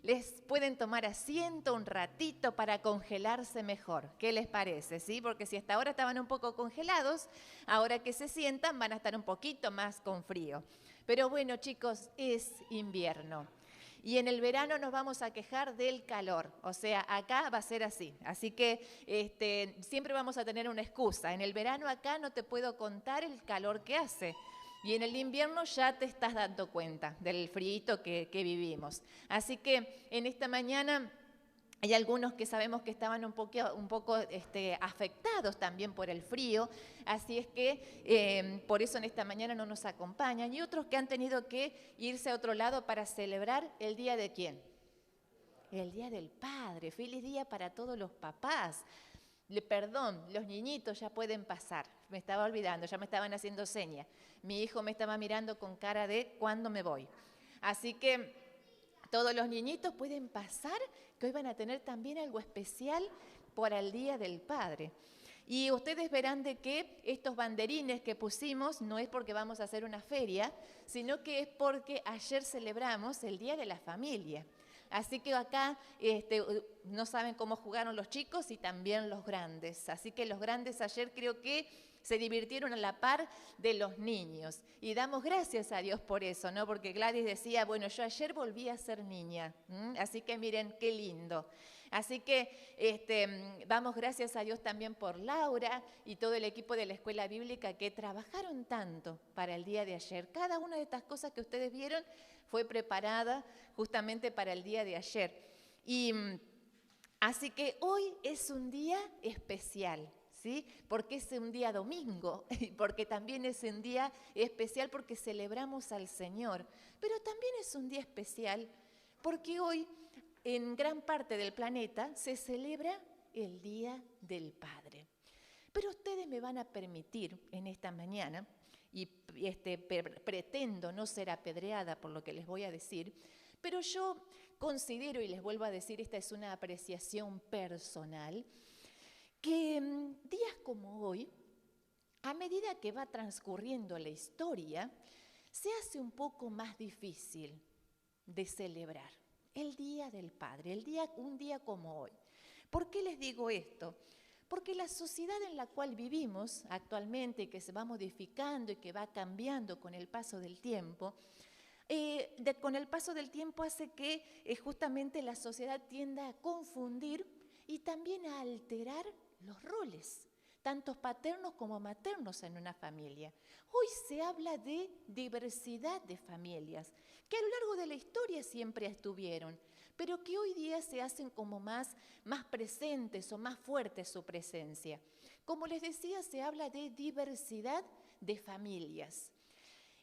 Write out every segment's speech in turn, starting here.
les pueden tomar asiento un ratito para congelarse mejor. ¿Qué les parece? ¿Sí? Porque si hasta ahora estaban un poco congelados, ahora que se sientan van a estar un poquito más con frío. Pero bueno, chicos, es invierno. Y en el verano nos vamos a quejar del calor, o sea, acá va a ser así. Así que siempre vamos a tener una excusa. En el verano acá no te puedo contar el calor que hace. Y en el invierno ya te estás dando cuenta del frío que vivimos. Así que en esta mañana hay algunos que sabemos que estaban un poco afectados también por el frío, así es que por eso en esta mañana no nos acompañan. Y otros que han tenido que irse a otro lado para celebrar el día de ¿quién? El Día del Padre. Feliz día para todos los papás. Perdón, los niñitos ya pueden pasar. Me estaba olvidando, ya me estaban haciendo señas. Mi hijo me estaba mirando con cara de ¿cuándo me voy? Así que todos los niñitos pueden pasar, que hoy van a tener también algo especial para el Día del Padre. Y ustedes verán de que estos banderines que pusimos no es porque vamos a hacer una feria, sino que es porque ayer celebramos el Día de la Familia. Así que acá no saben cómo jugaron los chicos y también los grandes. Así que los grandes ayer creo que se divirtieron a la par de los niños. Y damos gracias a Dios por eso, ¿no? Porque Gladys decía, bueno, yo ayer volví a ser niña. Así que miren, qué lindo. Así que damos gracias a Dios también por Laura y todo el equipo de la Escuela Bíblica que trabajaron tanto para el día de ayer. Cada una de estas cosas que ustedes vieron fue preparada justamente para el día de ayer. Y así que hoy es un día especial, ¿sí? Porque es un día domingo, porque también es un día especial porque celebramos al Señor. Pero también es un día especial porque hoy en gran parte del planeta se celebra el Día del Padre. Pero ustedes me van a permitir en esta mañana, y pretendo no ser apedreada por lo que les voy a decir, pero yo considero, y les vuelvo a decir, esta es una apreciación personal, que días como hoy, a medida que va transcurriendo la historia, se hace un poco más difícil de celebrar el Día del Padre, un día como hoy. ¿Por qué les digo esto? Porque la sociedad en la cual vivimos actualmente, que se va modificando y que va cambiando con el paso del tiempo, con el paso del tiempo hace que justamente la sociedad tienda a confundir y también a alterar los roles, tanto paternos como maternos en una familia. Hoy se habla de diversidad de familias, que a lo largo de la historia siempre estuvieron, pero que hoy día se hacen como más presentes o más fuertes su presencia. Como les decía, se habla de diversidad de familias.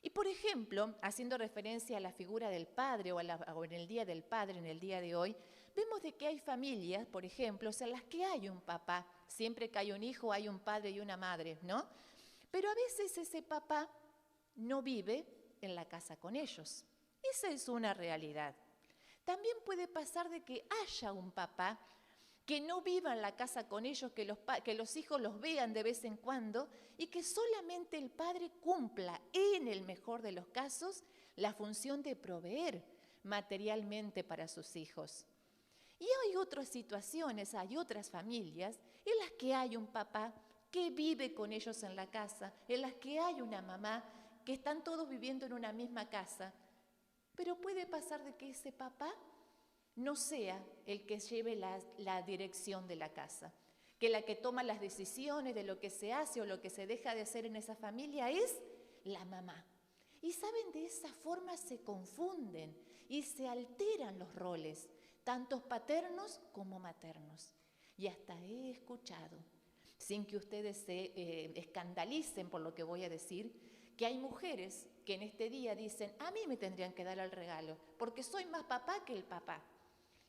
Y por ejemplo, haciendo referencia a la figura del padre o en el Día del Padre, en el día de hoy, vemos de que hay familias, por ejemplo, en las que hay un papá. Siempre que hay un hijo hay un padre y una madre, ¿no? Pero a veces ese papá no vive en la casa con ellos. Esa es una realidad. También puede pasar de que haya un papá que no viva en la casa con ellos, que los hijos los vean de vez en cuando y que solamente el padre cumpla, en el mejor de los casos, la función de proveer materialmente para sus hijos. Y hay otras situaciones, hay otras familias en las que hay un papá que vive con ellos en la casa, en las que hay una mamá que están todos viviendo en una misma casa, pero puede pasar de que ese papá no sea el que lleve la dirección de la casa, que la que toma las decisiones de lo que se hace o lo que se deja de hacer en esa familia es la mamá. Y saben, de esa forma se confunden y se alteran los roles, tanto paternos como maternos. Y hasta he escuchado, sin que ustedes se escandalicen por lo que voy a decir, que hay mujeres que en este día dicen, a mí me tendrían que dar el regalo, porque soy más papá que el papá.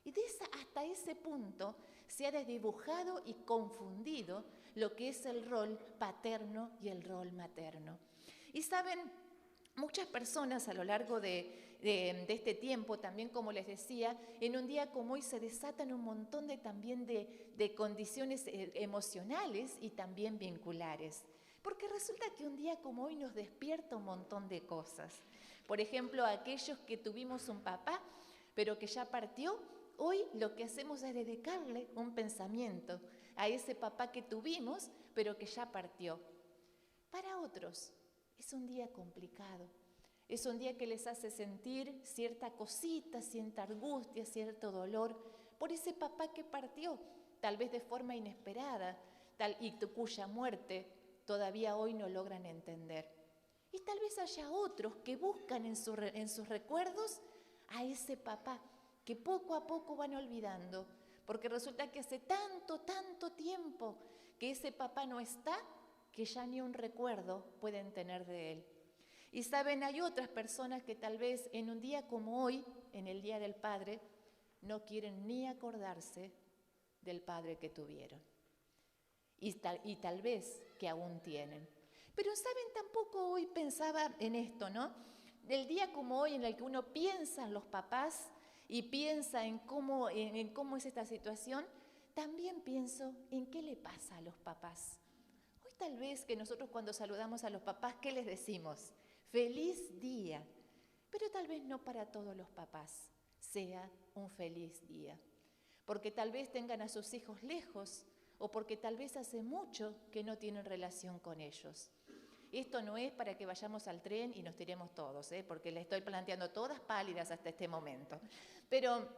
Y hasta ese punto se ha desdibujado y confundido lo que es el rol paterno y el rol materno. Y saben, muchas personas a lo largo de este tiempo, también como les decía, en un día como hoy se desatan un montón también de condiciones emocionales y también vinculares. Porque resulta que un día como hoy nos despierta un montón de cosas. Por ejemplo, aquellos que tuvimos un papá, pero que ya partió, hoy lo que hacemos es dedicarle un pensamiento a ese papá que tuvimos, pero que ya partió. Para otros es un día complicado, es un día que les hace sentir cierta cosita, cierta angustia, cierto dolor por ese papá que partió, tal vez de forma inesperada, y cuya muerte todavía hoy no logran entender. Y tal vez haya otros que buscan en sus recuerdos a ese papá que poco a poco van olvidando, porque resulta que hace tanto tiempo que ese papá no está, que ya ni un recuerdo pueden tener de él. Y saben, hay otras personas que tal vez en un día como hoy, en el Día del Padre, no quieren ni acordarse del padre que tuvieron. Y tal vez que aún tienen. Pero saben, tampoco hoy pensaba en esto, ¿no? Del día como hoy en el que uno piensa en los papás y piensa en cómo es esta situación, también pienso en qué le pasa a los papás. Hoy tal vez que nosotros cuando saludamos a los papás, ¿qué les decimos? Feliz día. Pero tal vez no para todos los papás sea un feliz día. Porque tal vez tengan a sus hijos lejos o porque tal vez hace mucho que no tienen relación con ellos. Esto no es para que vayamos al tren y nos tiremos todos, porque les estoy planteando todas pálidas hasta este momento. Pero,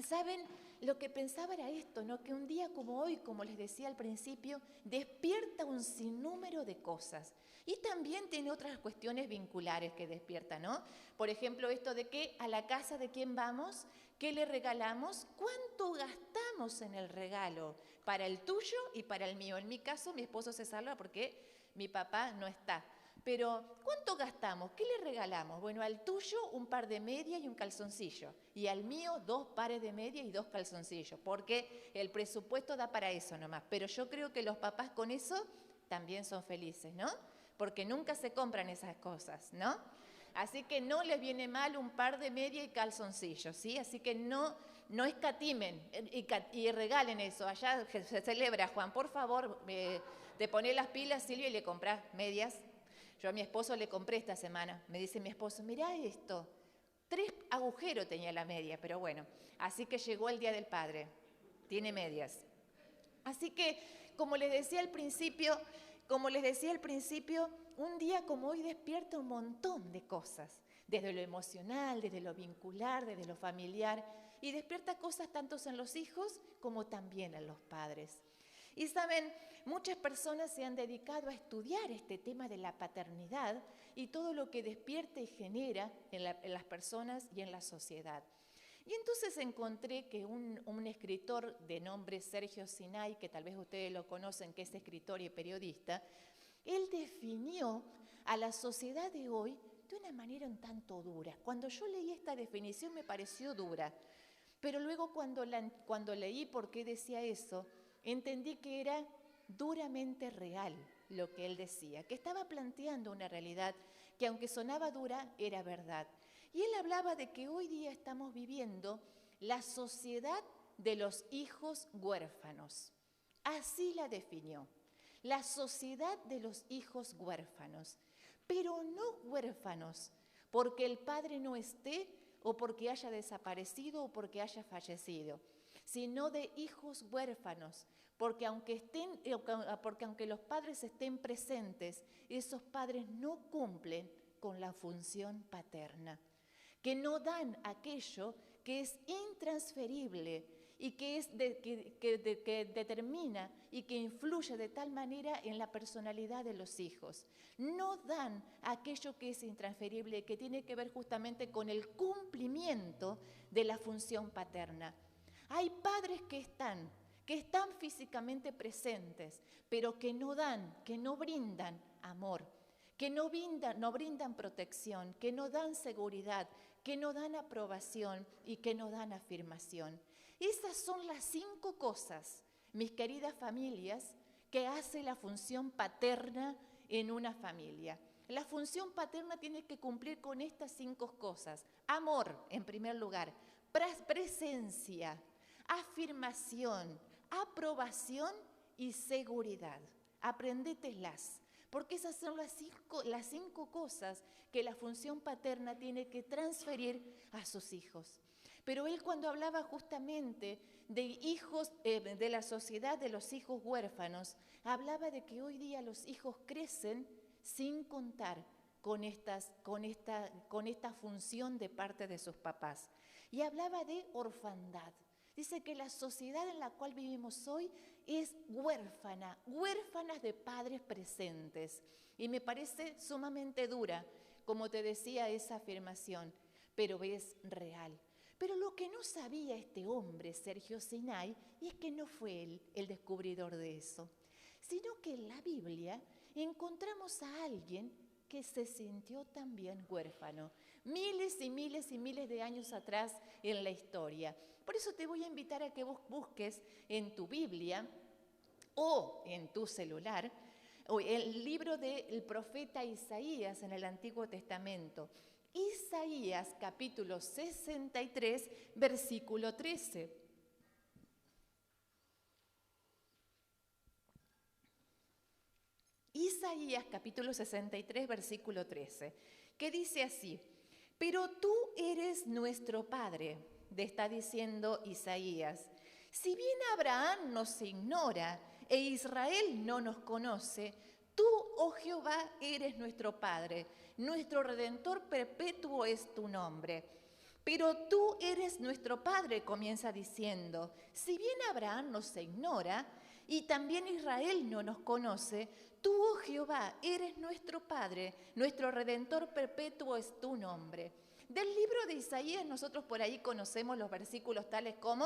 ¿saben? Lo que pensaba era esto, ¿no? Que un día como hoy, como les decía al principio, despierta un sinnúmero de cosas. Y también tiene otras cuestiones vinculares que despierta, ¿no? Por ejemplo, esto de que a la casa de quién vamos, qué le regalamos, cuánto gastamos en el regalo para el tuyo y para el mío. En mi caso, mi esposo se salva porque mi papá no está. Pero, ¿cuánto gastamos? ¿Qué le regalamos? Bueno, al tuyo un par de medias y un calzoncillo. Y al mío 2 pares de medias y 2 calzoncillos. Porque el presupuesto da para eso nomás. Pero yo creo que los papás con eso también son felices, ¿no? Porque nunca se compran esas cosas, ¿no? Así que no les viene mal un par de medias y calzoncillos, ¿sí? Así que no escatimen y regalen eso. Allá se celebra, Juan, por favor, te pones las pilas, Silvia, y le compras medias. Yo a mi esposo le compré esta semana. Me dice mi esposo, mirá esto. 3 agujeros tenía la media, pero bueno. Así que llegó el Día del Padre. Tiene medias. Así que, como les decía al principio, un día como hoy despierta un montón de cosas. Desde lo emocional, desde lo vincular, desde lo familiar. Y despierta cosas tanto en los hijos como también en los padres. Y saben, muchas personas se han dedicado a estudiar este tema de la paternidad y todo lo que despierta y genera en las personas y en la sociedad. Y entonces encontré que un escritor de nombre Sergio Sinai, que tal vez ustedes lo conocen, que es escritor y periodista, él definió a la sociedad de hoy de una manera un tanto dura. Cuando yo leí esta definición me pareció dura, pero luego cuando leí por qué decía eso, entendí que era duramente real lo que él decía, que estaba planteando una realidad que aunque sonaba dura, era verdad. Y él hablaba de que hoy día estamos viviendo la sociedad de los hijos huérfanos. Así la definió, la sociedad de los hijos huérfanos, pero no huérfanos porque el padre no esté o porque haya desaparecido o porque haya fallecido, sino de hijos huérfanos, porque aunque los padres estén presentes, esos padres no cumplen con la función paterna, que no dan aquello que es intransferible y que determina y que influye de tal manera en la personalidad de los hijos. No dan aquello que es intransferible y que tiene que ver justamente con el cumplimiento de la función paterna. Hay padres que están físicamente presentes, pero que no dan, que no brindan amor, que no brindan protección, que no dan seguridad, que no dan aprobación y que no dan afirmación. Esas son las 5 cosas, mis queridas familias, que hace la función paterna en una familia. La función paterna tiene que cumplir con estas 5 cosas. Amor, en primer lugar, presencia, afirmación, aprobación y seguridad. Aprendételas, porque esas son las 5 cosas que la función paterna tiene que transferir a sus hijos. Pero él cuando hablaba justamente de hijos, de la sociedad de los hijos huérfanos, hablaba de que hoy día los hijos crecen sin contar con esta función de parte de sus papás. Y hablaba de orfandad. Dice que la sociedad en la cual vivimos hoy es huérfana, huérfanas de padres presentes. Y me parece sumamente dura, como te decía, esa afirmación, pero es real. Pero lo que no sabía este hombre, Sergio Sinai, es que no fue él el descubridor de eso, sino que en la Biblia encontramos a alguien que se sintió también huérfano, miles y miles y miles de años atrás en la historia. Por eso te voy a invitar a que vos busques en tu Biblia o en tu celular el libro del profeta Isaías en el Antiguo Testamento. Isaías capítulo 63, versículo 13. Isaías capítulo 63, versículo 13, que dice así: pero tú eres nuestro Padre, está diciendo Isaías. Si bien Abraham nos ignora e Israel no nos conoce, tú, oh Jehová, eres nuestro Padre, nuestro Redentor perpetuo es tu nombre. Pero tú eres nuestro Padre, comienza diciendo. Si bien Abraham nos ignora y también Israel no nos conoce, tú, oh Jehová, eres nuestro Padre, nuestro Redentor perpetuo es tu nombre. Del libro de Isaías nosotros por ahí conocemos los versículos tales como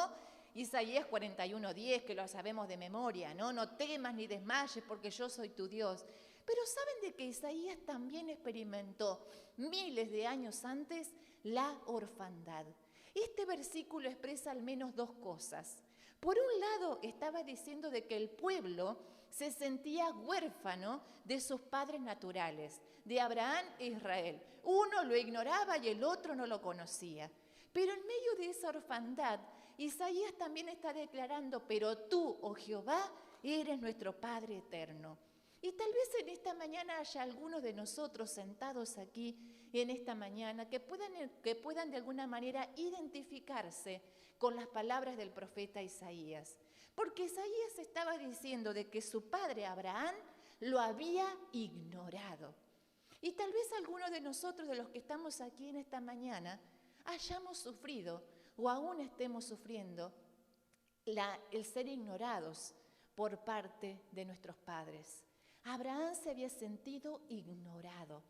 Isaías 41:10, que lo sabemos de memoria, ¿no? No temas ni desmayes porque yo soy tu Dios. Pero ¿saben de que Isaías también experimentó miles de años antes la orfandad? Este versículo expresa al menos dos cosas. Por un lado, estaba diciendo de que el pueblo se sentía huérfano de sus padres naturales, de Abraham e Israel. Uno lo ignoraba y el otro no lo conocía. Pero en medio de esa orfandad, Isaías también está declarando: pero tú, oh Jehová, eres nuestro Padre eterno. Y tal vez en esta mañana haya algunos de nosotros sentados aquí en esta mañana que puedan de alguna manera identificarse con las palabras del profeta Isaías. Porque Isaías estaba diciendo de que su padre Abraham lo había ignorado. Y tal vez algunos de nosotros, de los que estamos aquí en esta mañana, hayamos sufrido o aún estemos sufriendo el ser ignorados por parte de nuestros padres. Abraham se había sentido ignorado.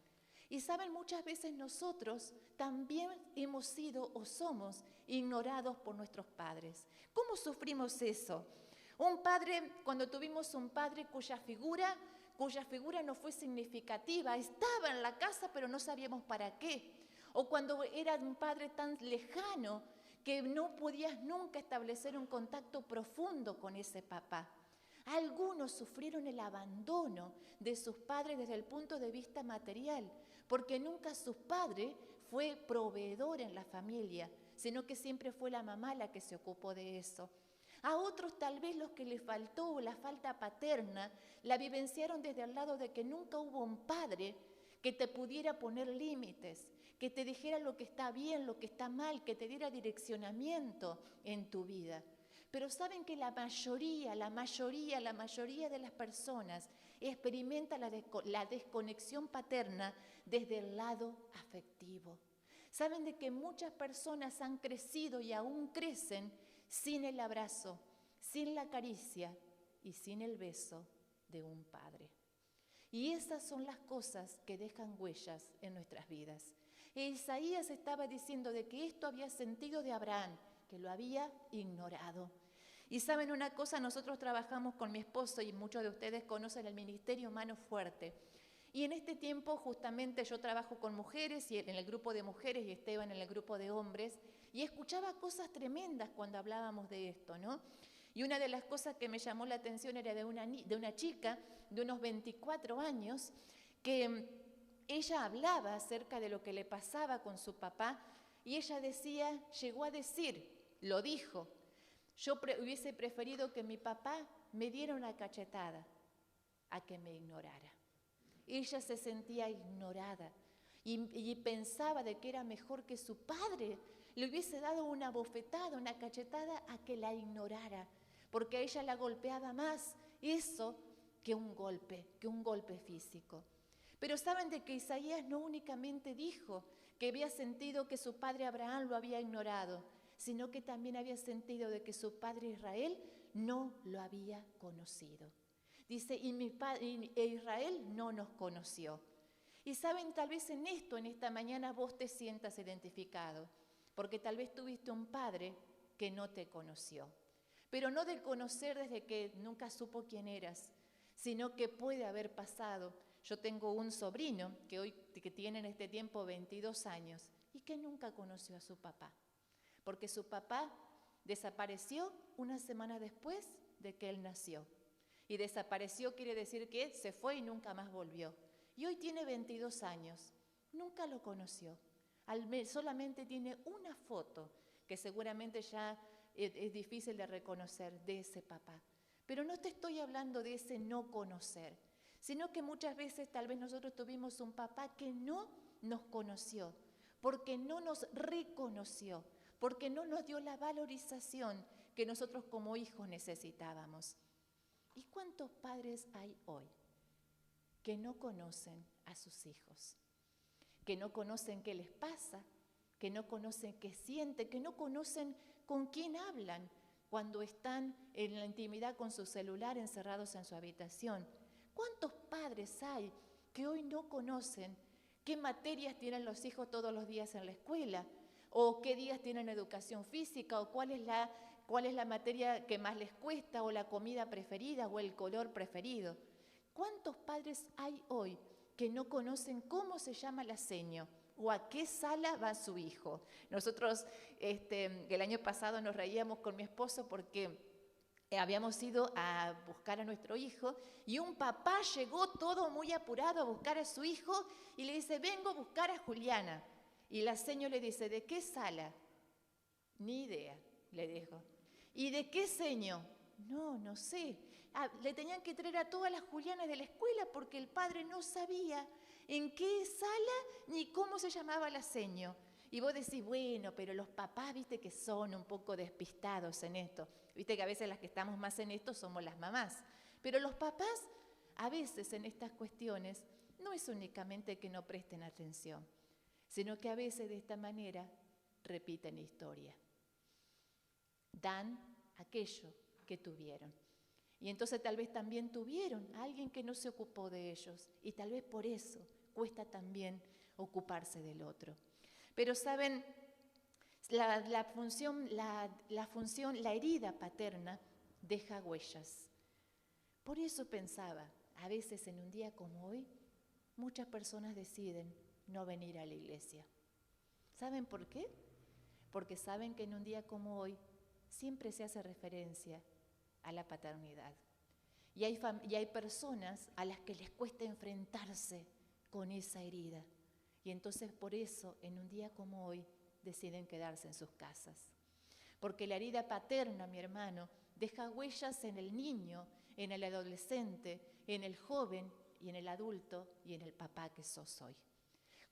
Y saben, muchas veces nosotros también hemos sido o somos ignorados por nuestros padres. ¿Cómo sufrimos eso? Cuando tuvimos un padre cuya figura no fue significativa, estaba en la casa pero no sabíamos para qué. O cuando era un padre tan lejano que no podías nunca establecer un contacto profundo con ese papá. Algunos sufrieron el abandono de sus padres desde el punto de vista material, porque nunca su padre fue proveedor en la familia, sino que siempre fue la mamá la que se ocupó de eso. A otros tal vez los que les faltó la falta paterna la vivenciaron desde el lado de que nunca hubo un padre que te pudiera poner límites, que te dijera lo que está bien, lo que está mal, que te diera direccionamiento en tu vida. Pero saben que la mayoría de las personas experimenta la desconexión paterna desde el lado afectivo. Saben de que muchas personas han crecido y aún crecen sin el abrazo, sin la caricia y sin el beso de un padre. Y esas son las cosas que dejan huellas en nuestras vidas. Isaías estaba diciendo de que esto había sentido de Abraham, que lo había ignorado. Y saben una cosa, nosotros trabajamos con mi esposo y muchos de ustedes conocen el ministerio Mano Fuerte. Y en este tiempo justamente yo trabajo con mujeres y en el grupo de mujeres y Esteban en el grupo de hombres y escuchaba cosas tremendas cuando hablábamos de esto, ¿no? Y una de las cosas que me llamó la atención era de una chica de unos 24 años que ella hablaba acerca de lo que le pasaba con su papá y ella llegó a decir, lo dijo: yo hubiese preferido que mi papá me diera una cachetada a que me ignorara. Ella se sentía ignorada y pensaba de que era mejor que su padre le hubiese dado una bofetada, una cachetada a que la ignorara, porque a ella la golpeaba más eso que un golpe físico. Pero saben de que Isaías no únicamente dijo que había sentido que su padre Abraham lo había ignorado, sino que también había sentido de que su padre Israel no lo había conocido. Dice, y Israel no nos conoció. Y saben, tal vez en esta mañana vos te sientas identificado, porque tal vez tuviste un padre que no te conoció. Pero no de conocer desde que nunca supo quién eras, sino que puede haber pasado. Yo tengo un sobrino que tiene en este tiempo 22 años y que nunca conoció a su papá, porque su papá desapareció una semana después de que él nació. Y desapareció quiere decir que se fue y nunca más volvió. Y hoy tiene 22 años, nunca lo conoció. Solamente tiene una foto que seguramente ya es difícil de reconocer de ese papá. Pero no te estoy hablando de ese no conocer, sino que muchas veces tal vez nosotros tuvimos un papá que no nos conoció, porque no nos reconoció, porque no nos dio la valorización que nosotros como hijos necesitábamos. ¿Y cuántos padres hay hoy que no conocen a sus hijos? Que no conocen qué les pasa, que no conocen qué sienten, que no conocen con quién hablan cuando están en la intimidad con su celular encerrados en su habitación. ¿Cuántos padres hay que hoy no conocen qué materias tienen los hijos todos los días en la escuela? ¿O qué días tienen educación física? ¿O cuál es la materia que más les cuesta? ¿O la comida preferida? ¿O el color preferido? ¿Cuántos padres hay hoy que no conocen cómo se llama la seño o a qué sala va su hijo? Nosotros el año pasado nos reíamos con mi esposo porque habíamos ido a buscar a nuestro hijo y un papá llegó todo muy apurado a buscar a su hijo y le dice, vengo a buscar a Juliana. Y la seño le dice, ¿de qué sala? Ni idea, le dijo. ¿Y de qué seño? No sé. Le tenían que traer a todas las Julianas de la escuela porque el padre no sabía en qué sala ni cómo se llamaba la seño. Y vos decís, bueno, pero los papás, viste que son un poco despistados en esto. Viste que a veces las que estamos más en esto somos las mamás. Pero los papás, a veces en estas cuestiones, no es únicamente que no presten atención, sino que a veces de esta manera repiten historia. Dan aquello que tuvieron. Y entonces tal vez también tuvieron a alguien que no se ocupó de ellos. Y tal vez por eso cuesta también ocuparse del otro. Pero saben, la herida paterna deja huellas. Por eso pensaba, a veces en un día como hoy, muchas personas deciden no venir a la iglesia. ¿Saben por qué? Porque saben que en un día como hoy siempre se hace referencia a la paternidad. Y hay personas a las que les cuesta enfrentarse con esa herida. Y entonces por eso, en un día como hoy, deciden quedarse en sus casas. Porque la herida paterna, mi hermano, deja huellas en el niño, en el adolescente, en el joven y en el adulto y en el papá que sos hoy.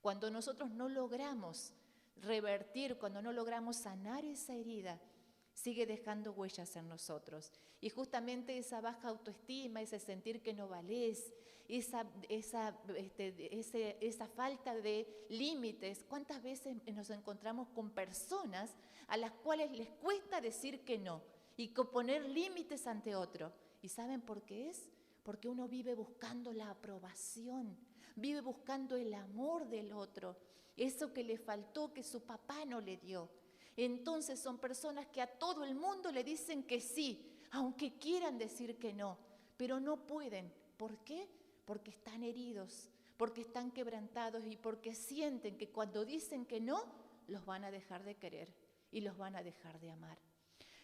Cuando nosotros no logramos revertir, cuando no logramos sanar esa herida, sigue dejando huellas en nosotros. Y justamente esa baja autoestima, ese sentir que no valés, esa falta de límites. ¿Cuántas veces nos encontramos con personas a las cuales les cuesta decir que no y poner límites ante otro? ¿Y saben por qué es? Porque uno vive buscando la aprobación, vive buscando el amor del otro, eso que le faltó, que su papá no le dio. Entonces son personas que a todo el mundo le dicen que sí, aunque quieran decir que no, pero no pueden. ¿Por qué? Porque están heridos, porque están quebrantados y porque sienten que cuando dicen que no, los van a dejar de querer y los van a dejar de amar.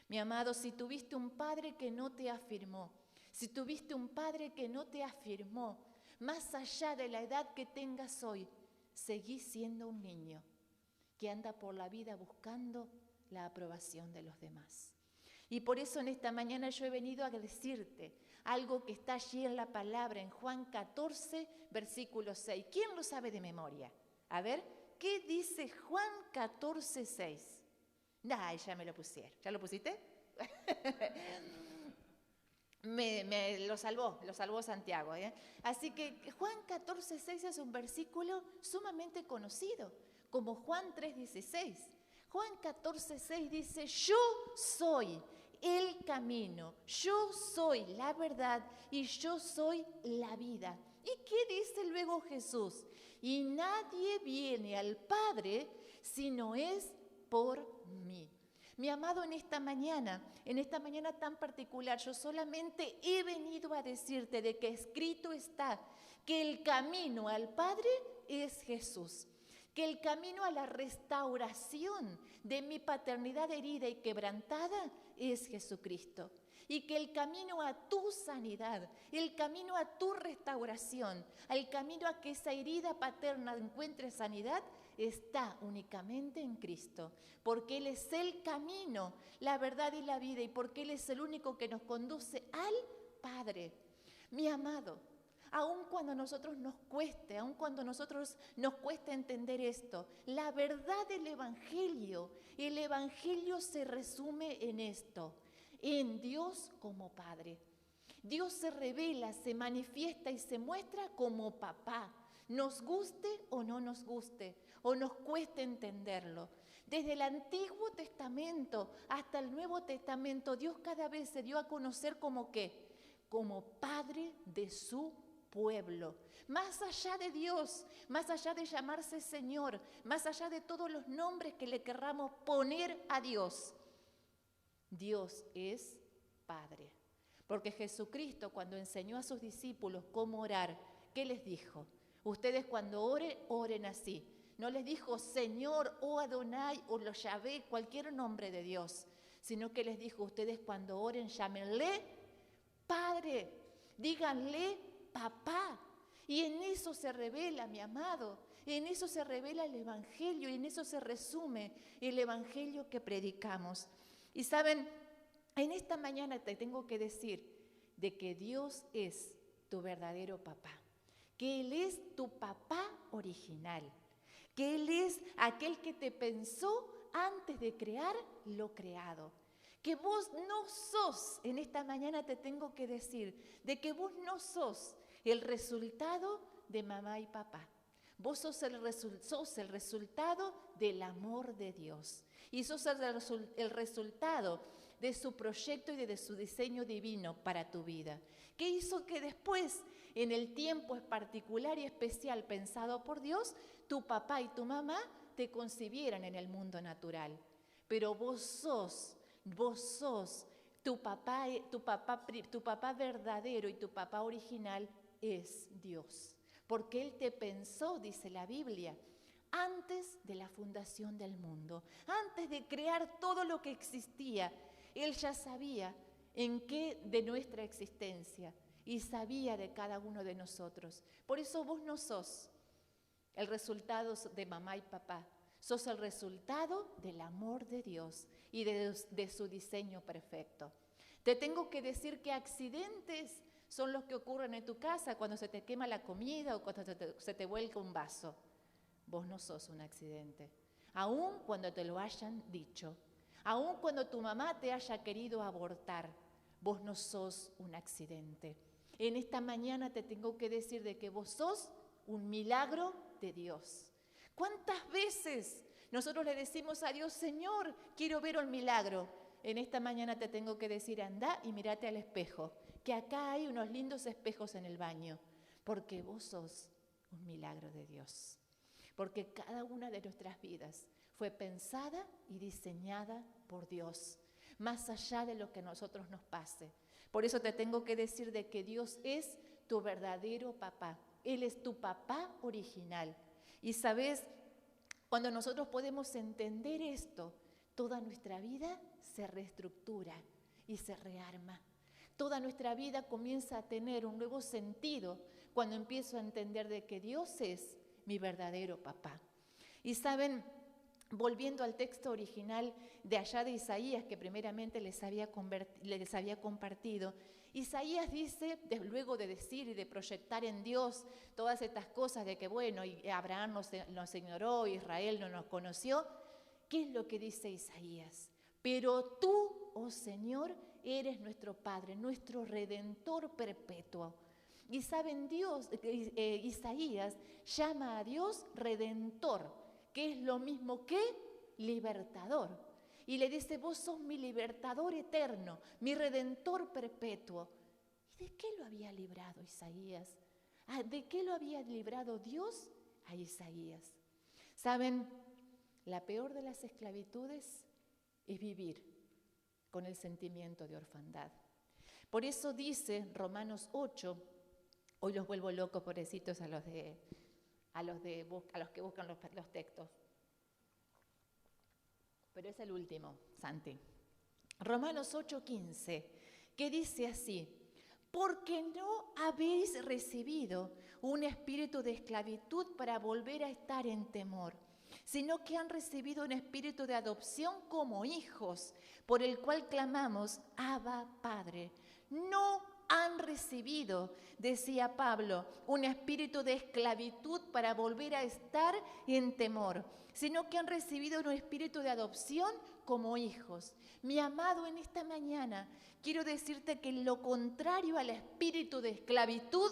Mi amado, si tuviste un padre que no te afirmó, si tuviste un padre que no te afirmó, más allá de la edad que tengas hoy, seguís siendo un niño que anda por la vida buscando la aprobación de los demás. Y por eso en esta mañana yo he venido a decirte algo que está allí en la palabra, en Juan 14, versículo 6. ¿Quién lo sabe de memoria? A ver, ¿qué dice Juan 14, 6? Ay, ya me lo pusieron. ¿Ya lo pusiste? Lo salvó Santiago. Así que Juan 14:6 es un versículo sumamente conocido, como Juan 3:16. Juan 14:6 dice, yo soy el camino, yo soy la verdad y yo soy la vida. ¿Y qué dice luego Jesús? Y nadie viene al Padre si no es por mí. Mi amado, en esta mañana tan particular, yo solamente he venido a decirte de que escrito está que el camino al Padre es Jesús, que el camino a la restauración de mi paternidad herida y quebrantada es Jesucristo, y que el camino a tu sanidad, el camino a tu restauración, el camino a que esa herida paterna encuentre sanidad, está únicamente en Cristo, porque Él es el camino, la verdad y la vida, y porque Él es el único que nos conduce al Padre. Mi amado, aun cuando a nosotros nos cueste, entender esto, la verdad del el Evangelio se resume en esto, en Dios como Padre. Dios se revela, se manifiesta y se muestra como papá, nos guste o no nos guste, o nos cueste entenderlo. Desde el Antiguo Testamento hasta el Nuevo Testamento, Dios cada vez se dio a conocer como ¿qué? Como Padre de su pueblo. Más allá de Dios, más allá de llamarse Señor, más allá de todos los nombres que le querramos poner a Dios, Dios es Padre. Porque Jesucristo, cuando enseñó a sus discípulos cómo orar, ¿qué les dijo? Ustedes cuando oren así. No les dijo Señor o Adonai o lo Yahvé, cualquier nombre de Dios, sino que les dijo, ustedes cuando oren, llámenle Padre, díganle Papá. Y en eso se revela, mi amado, en eso se revela el Evangelio, y en eso se resume el Evangelio que predicamos. Y saben, en esta mañana te tengo que decir de que Dios es tu verdadero papá, que Él es tu papá original, que Él es aquel que te pensó antes de crear lo creado, que vos no sos, en esta mañana te tengo que decir, de que vos no sos el resultado de mamá y papá. Vos sos el resultado del amor de Dios, y sos el resultado de su proyecto y de su diseño divino para tu vida, que hizo que después, en el tiempo particular y especial pensado por Dios, tu papá y tu mamá te concibieran en el mundo natural. Pero vos sos tu papá verdadero, y tu papá original es Dios. Porque Él te pensó, dice la Biblia, antes de la fundación del mundo, antes de crear todo lo que existía. Él ya sabía en qué de nuestra existencia y sabía de cada uno de nosotros. Por eso vos no sos el resultado de mamá y papá, sos el resultado del amor de Dios y de su diseño perfecto. Te tengo que decir que accidentes son los que ocurren en tu casa cuando se te quema la comida o cuando se te vuelca un vaso. Vos no sos un accidente, aun cuando te lo hayan dicho. Aun cuando tu mamá te haya querido abortar, vos no sos un accidente. En esta mañana te tengo que decir de que vos sos un milagro de Dios. ¿Cuántas veces nosotros le decimos a Dios, Señor, quiero ver un milagro? En esta mañana te tengo que decir, anda y mírate al espejo, que acá hay unos lindos espejos en el baño, porque vos sos un milagro de Dios. Porque cada una de nuestras vidas fue pensada y diseñada por Dios, más allá de lo que a nosotros nos pase. Por eso te tengo que decir de que Dios es tu verdadero papá. Él es tu papá original. Y sabes, cuando nosotros podemos entender esto, toda nuestra vida se reestructura y se rearma. Toda nuestra vida comienza a tener un nuevo sentido cuando empiezo a entender de que Dios es mi verdadero papá. Y saben, volviendo al texto original de allá de Isaías, que primeramente les había compartido, Isaías dice, luego de decir y de proyectar en Dios todas estas cosas de que bueno, y Abraham nos ignoró, Israel no nos conoció, ¿Qué es lo que dice Isaías? Pero tú, oh Señor, eres nuestro Padre, nuestro Redentor perpetuo. Y saben, Isaías llama a Dios Redentor, que es lo mismo que libertador. Y le dice, vos sos mi libertador eterno, mi Redentor perpetuo. ¿Y de qué lo había librado Isaías? ¿De qué lo había librado Dios a Isaías? ¿Saben? La peor de las esclavitudes es vivir con el sentimiento de orfandad. Por eso dice Romanos 8, hoy los vuelvo locos, pobrecitos, a los que buscan los textos. Pero es el último, Santi. Romanos 8:15, que dice así: porque no habéis recibido un espíritu de esclavitud para volver a estar en temor, sino que han recibido un espíritu de adopción como hijos, por el cual clamamos, Abba, Padre. No han recibido, decía Pablo, un espíritu de esclavitud para volver a estar en temor, sino que han recibido un espíritu de adopción como hijos. Mi amado, en esta mañana quiero decirte que lo contrario al espíritu de esclavitud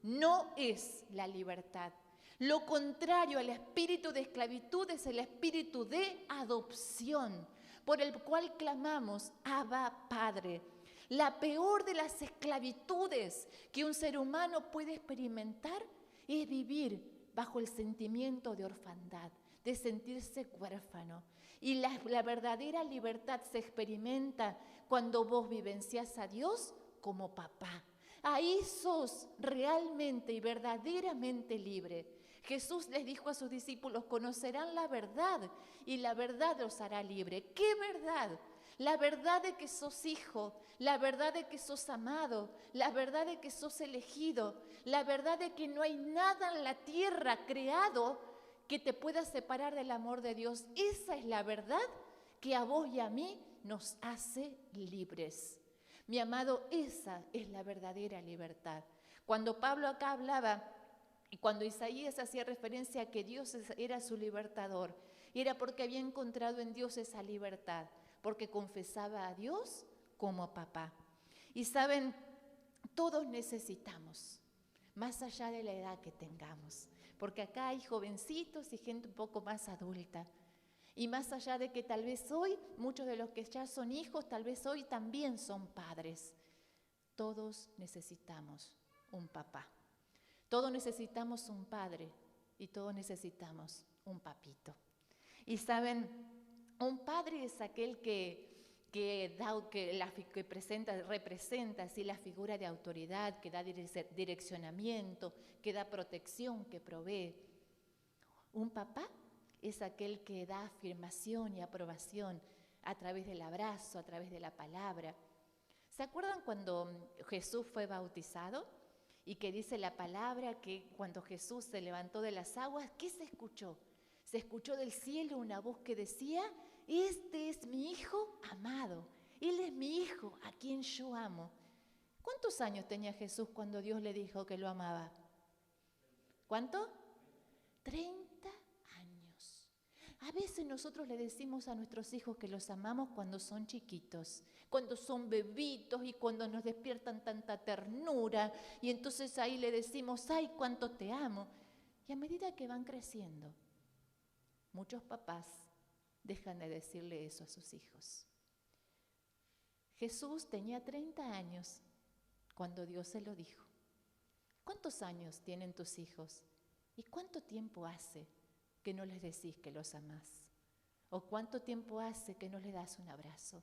no es la libertad. Lo contrario al espíritu de esclavitud es el espíritu de adopción, por el cual clamamos, Abba, Padre. La peor de las esclavitudes que un ser humano puede experimentar es vivir bajo el sentimiento de orfandad, de sentirse huérfano. Y la verdadera libertad se experimenta cuando vos vivenciás a Dios como papá. Ahí sos realmente y verdaderamente libre. Jesús les dijo a sus discípulos, conocerán la verdad y la verdad los hará libre. ¿Qué verdad? La verdad de que sos hijo, la verdad de que sos amado, la verdad de que sos elegido, la verdad de que no hay nada en la tierra creado que te pueda separar del amor de Dios. Esa es la verdad que a vos y a mí nos hace libres. Mi amado, esa es la verdadera libertad. Cuando Pablo acá hablaba y cuando Isaías hacía referencia a que Dios era su libertador, era porque había encontrado en Dios esa libertad, porque confesaba a Dios como papá. Y saben, todos necesitamos, más allá de la edad que tengamos, porque acá hay jovencitos y gente un poco más adulta. Y más allá de que tal vez hoy, muchos de los que ya son hijos, tal vez hoy también son padres. Todos necesitamos un papá. Todos necesitamos un padre y todos necesitamos un papito. Y saben, un padre es aquel representa así la figura de autoridad, que da direccionamiento, que da protección, que provee. Un papá es aquel que da afirmación y aprobación a través del abrazo, a través de la palabra. ¿Se acuerdan cuando Jesús fue bautizado? Y que dice la palabra que cuando Jesús se levantó de las aguas, ¿qué se escuchó? Se escuchó del cielo una voz que decía, este es mi hijo amado, él es mi hijo a quien yo amo. ¿Cuántos años tenía Jesús cuando Dios le dijo que lo amaba? ¿Cuánto? 30 años. A veces nosotros le decimos a nuestros hijos que los amamos cuando son chiquitos, cuando son bebitos y cuando nos despiertan tanta ternura y entonces ahí le decimos, ay, cuánto te amo. Y a medida que van creciendo, muchos papás dejan de decirle eso a sus hijos. Jesús tenía 30 años cuando Dios se lo dijo. ¿Cuántos años tienen tus hijos? ¿Y cuánto tiempo hace que no les decís que los amás? ¿O cuánto tiempo hace que no les das un abrazo?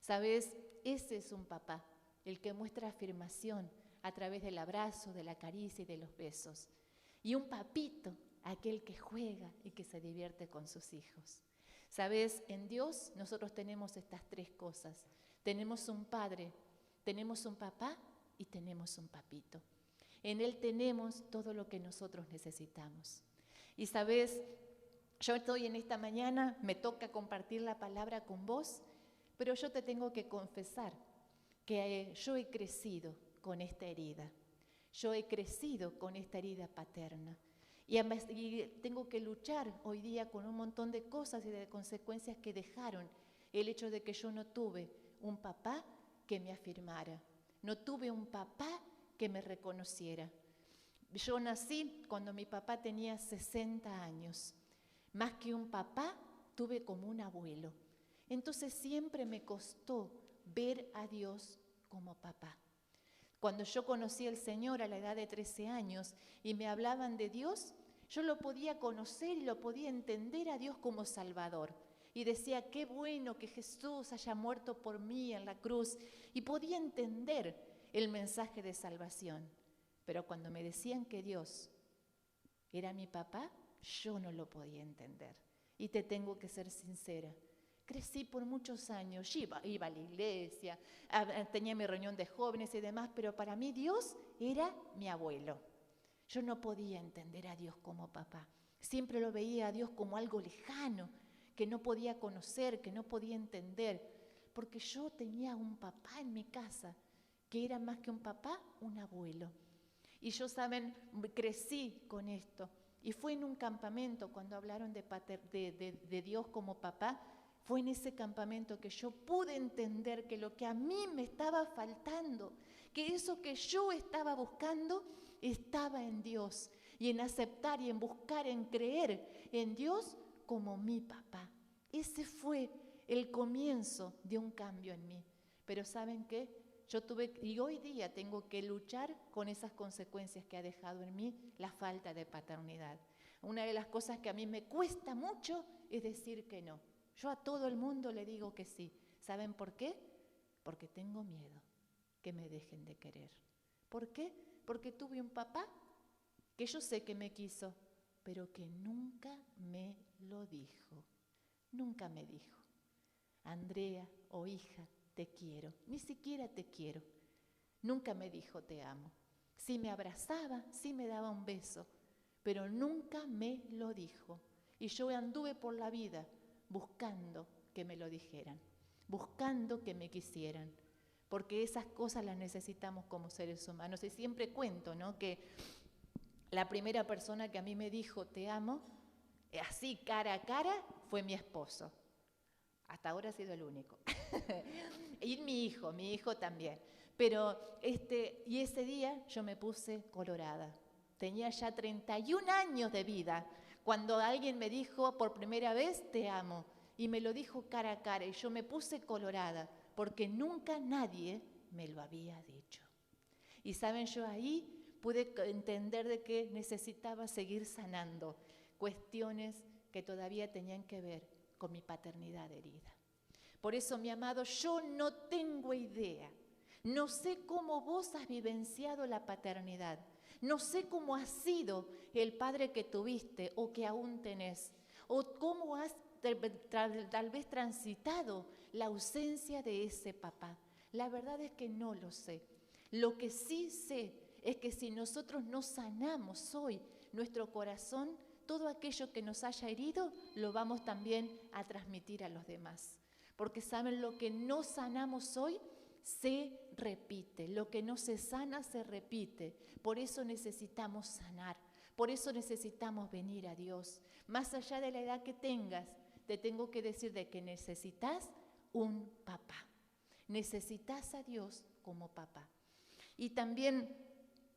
¿Sabes? Ese es un papá, el que muestra afirmación a través del abrazo, de la caricia y de los besos. Y un papito, aquel que juega y que se divierte con sus hijos. ¿Sabes? En Dios nosotros tenemos estas tres cosas. Tenemos un padre, tenemos un papá y tenemos un papito. En Él tenemos todo lo que nosotros necesitamos. Y sabes, yo estoy en esta mañana, me toca compartir la palabra con vos, pero yo te tengo que confesar que yo he crecido con esta herida. Yo he crecido con esta herida paterna. Y tengo que luchar hoy día con un montón de cosas y de consecuencias que dejaron el hecho de que yo no tuve un papá que me afirmara, no tuve un papá que me reconociera. Yo nací cuando mi papá tenía 60 años. Más que un papá, tuve como un abuelo. Entonces siempre me costó ver a Dios como papá. Cuando yo conocí al Señor a la edad de 13 años y me hablaban de Dios, yo lo podía conocer y lo podía entender a Dios como Salvador. Y decía, qué bueno que Jesús haya muerto por mí en la cruz. Y podía entender el mensaje de salvación. Pero cuando me decían que Dios era mi papá, yo no lo podía entender. Y te tengo que ser sincera. Crecí por muchos años, iba a la iglesia, tenía mi reunión de jóvenes y demás, pero para mí Dios era mi abuelo. Yo no podía entender a Dios como papá. Siempre lo veía a Dios como algo lejano, que no podía conocer, que no podía entender, porque yo tenía un papá en mi casa, que era más que un papá, un abuelo. Y yo, saben, crecí con esto. Y fue en un campamento, cuando hablaron de Dios como papá, fue en ese campamento que yo pude entender que lo que a mí me estaba faltando, que eso que yo estaba buscando, estaba en Dios. Y en aceptar y en buscar, en creer en Dios como mi papá. Ese fue el comienzo de un cambio en mí. Pero ¿saben qué? Y hoy día tengo que luchar con esas consecuencias que ha dejado en mí la falta de paternidad. Una de las cosas que a mí me cuesta mucho es decir que no. Yo a todo el mundo le digo que sí. ¿Saben por qué? Porque tengo miedo que me dejen de querer. ¿Por qué? Porque tuve un papá que yo sé que me quiso, pero que nunca me lo dijo. Nunca me dijo, Andrea o hija, te quiero, ni siquiera te quiero. Nunca me dijo te amo. Sí me abrazaba, sí me daba un beso, pero nunca me lo dijo. Y yo anduve por la vida buscando que me lo dijeran, buscando que me quisieran, porque esas cosas las necesitamos como seres humanos. Y siempre cuento, ¿no?, que la primera persona que a mí me dijo te amo, así cara a cara, fue mi esposo. Hasta ahora ha sido el único. Y mi hijo también. Pero y ese día yo me puse colorada. Tenía ya 31 años de vida cuando alguien me dijo por primera vez te amo. Y me lo dijo cara a cara y yo me puse colorada porque nunca nadie me lo había dicho. Y saben, yo ahí pude entender de que necesitaba seguir sanando cuestiones que todavía tenían que ver con mi paternidad herida. Por eso, mi amado, yo no tengo idea, no sé cómo vos has vivenciado la paternidad, no sé cómo ha sido el padre que tuviste o que aún tenés, o cómo has tal vez transitado la ausencia de ese papá. La verdad es que no lo sé. Lo que sí sé es que si nosotros no sanamos hoy nuestro corazón, todo aquello que nos haya herido lo vamos también a transmitir a los demás. Porque saben, lo que no sanamos hoy se repite, lo que no se sana se repite. Por eso necesitamos sanar, por eso necesitamos venir a Dios. Más allá de la edad que tengas, te tengo que decir de que necesitas un papá. Necesitas a Dios como papá. Y también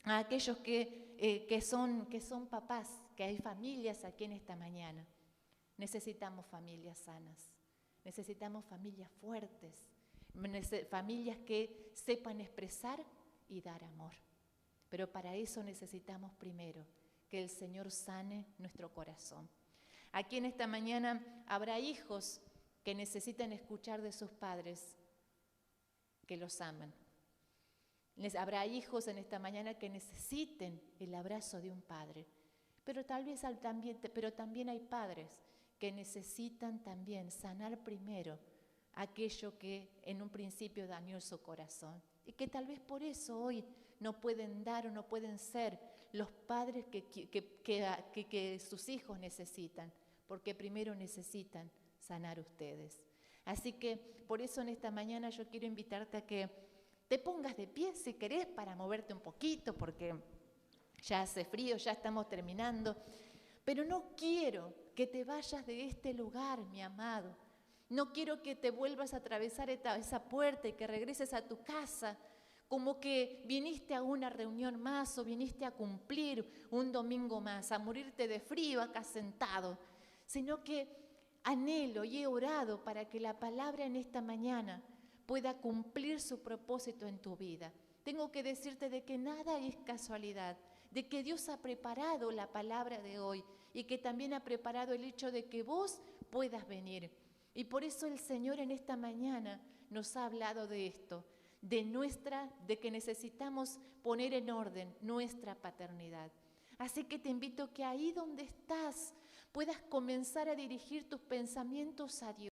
a aquellos que son papás, que hay familias aquí en esta mañana. Necesitamos familias sanas, necesitamos familias fuertes, familias que sepan expresar y dar amor. Pero para eso necesitamos primero que el Señor sane nuestro corazón. Aquí en esta mañana habrá hijos que necesitan escuchar de sus padres que los aman. Habrá hijos en esta mañana que necesiten el abrazo de un padre, pero también hay padres que necesitan también sanar primero aquello que en un principio dañó su corazón y que tal vez por eso hoy no pueden dar o no pueden ser los padres que sus hijos necesitan, porque primero necesitan sanar ustedes. Así que por eso en esta mañana yo quiero invitarte a que te pongas de pie si querés para moverte un poquito, porque Ya hace frío, ya estamos terminando, pero no quiero que te vayas de este lugar, mi amado. No quiero que te vuelvas a atravesar esa puerta y que regreses a tu casa como que viniste a una reunión más o viniste a cumplir un domingo más, a morirte de frío acá sentado, sino que anhelo y he orado para que la palabra en esta mañana pueda cumplir su propósito en tu vida. Tengo que decirte de que nada es casualidad, de que Dios ha preparado la palabra de hoy y que también ha preparado el hecho de que vos puedas venir. Y por eso el Señor en esta mañana nos ha hablado de esto, de que necesitamos poner en orden nuestra paternidad. Así que te invito que ahí donde estás puedas comenzar a dirigir tus pensamientos a Dios.